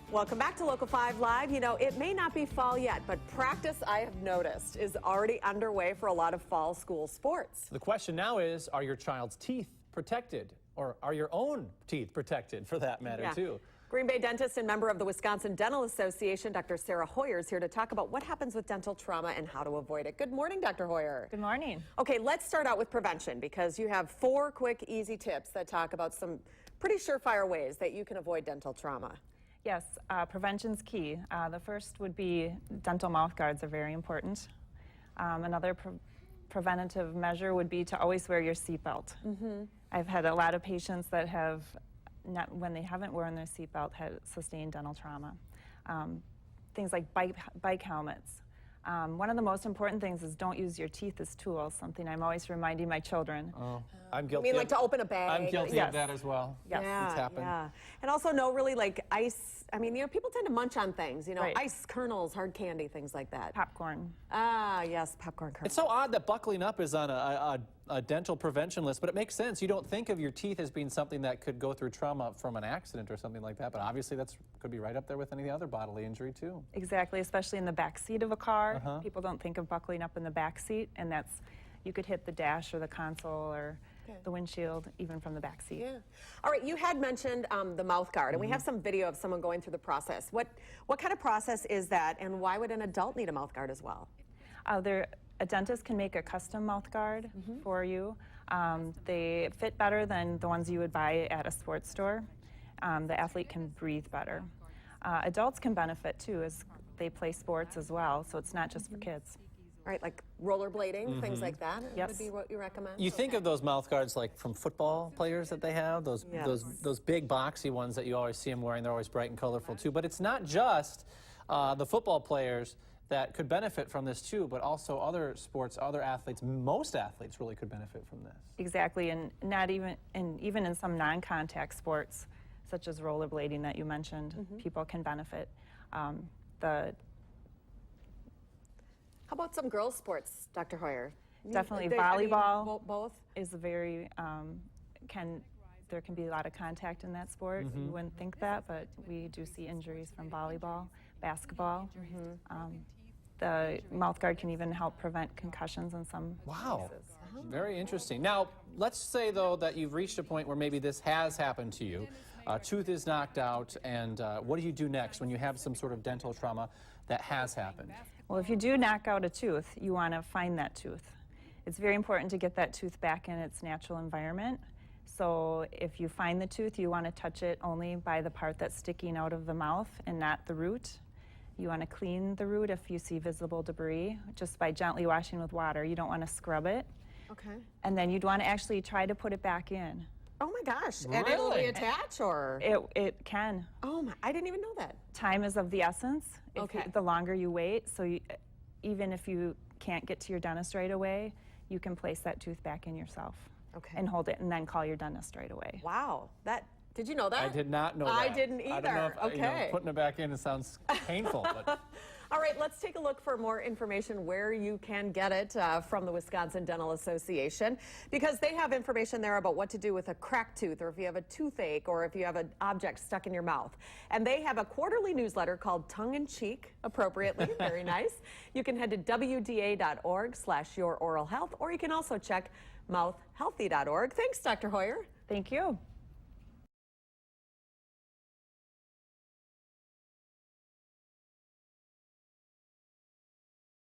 Welcome back to Local 5 Live. You know, it may not be fall yet, but practice, I have noticed, is already underway for a lot of fall school sports. The question now is, are your child's teeth protected? Or are your own teeth protected, for that matter, too? Green Bay dentist and member of the Wisconsin Dental Association, Dr. Sarah Heuer, is here to talk about what happens with dental trauma and how to avoid it. Good morning, Dr. Heuer. Good morning. Okay, let's start out with prevention, because you have 4 quick, easy tips that talk about some pretty surefire ways that you can avoid dental trauma. Yes, prevention's key. The first would be dental mouth guards are very important. Another preventative measure would be to always wear your seatbelt. I've had a lot of patients that have, when they haven't worn their seatbelt, had sustained dental trauma. Things like bike helmets. One of the most important things is don't use your teeth as tools, something I'm always reminding my children. Oh, I'm guilty. You mean like to open a bag? I'm guilty of that as well. Yes. Yeah, It's happened. yeah. And also no really like ice, I mean, you know, people tend to munch on things, you know, Right. ice kernels, hard candy, things like that. Popcorn. Ah, yes, popcorn kernels. It's so odd that buckling up is on a dental prevention list, but it makes sense. You don't think of your teeth as being something that could go through trauma from an accident or something like that, but obviously that's could be right up there with any other bodily injury too. Exactly, especially in the back seat of a car. People don't think of buckling up in the back seat, and that's, you could hit the dash or the console or the windshield, even from the back seat. Yeah. All right, you had mentioned the mouth guard, and we have some video of someone going through the process. What kind of process is that, and why would an adult need a mouth guard as well? A dentist can make a custom mouth guard for you. They fit better than the ones you would buy at a sports store. The athlete can breathe better. Adults can benefit too, as they play sports as well, so it's not just for kids. All right, like rollerblading, things like that Yes. would be what you recommend? You think of those mouth guards like from football players that they have, those big boxy ones that you always see them wearing. They're always bright and colorful too. But it's not just the football players that could benefit from this too, but also other sports, other athletes. Most athletes really could benefit from this. Exactly, and even in some non-contact sports, such as rollerblading that you mentioned, people can benefit. How about some girls' sports, Dr. Heuer? Definitely volleyball is a very, there can be a lot of contact in that sport. You wouldn't think that, but we do see injuries from volleyball, basketball. The mouth guard can even help prevent concussions in some cases. Very interesting. Now, let's say though that you've reached a point where maybe this has happened to you. Tooth is knocked out, and what do you do next when you have some sort of dental trauma that has happened? Well, if you do knock out a tooth, you want to find that tooth. It's very important to get that tooth back in its natural environment. So if you find the tooth, you want to touch it only by the part that's sticking out of the mouth and not the root. You want to clean the root if you see visible debris, just by gently washing with water. You don't want to scrub it. Okay. And then you'd want to actually try to put it back in. Oh my gosh. Really? And it'll reattach, or? It can. Oh my, I didn't even know that. Time is of the essence. The longer you wait, so even if you can't get to your dentist right away, you can place that tooth back in yourself. Okay. And hold it, and then call your dentist right away. Wow. Did you know that? I did not know that. I didn't either. I don't know if, okay. you know, putting it back in, it sounds painful. But. All right, let's take a look for more information where you can get it from the Wisconsin Dental Association, because they have information there about what to do with a cracked tooth, or if you have a toothache, or if you have an object stuck in your mouth. And they have a quarterly newsletter called Tongue in Cheek, appropriately, very nice. You can head to wda.org/youroralhealth, or you can also check mouthhealthy.org. Thanks, Dr. Heuer. Thank you.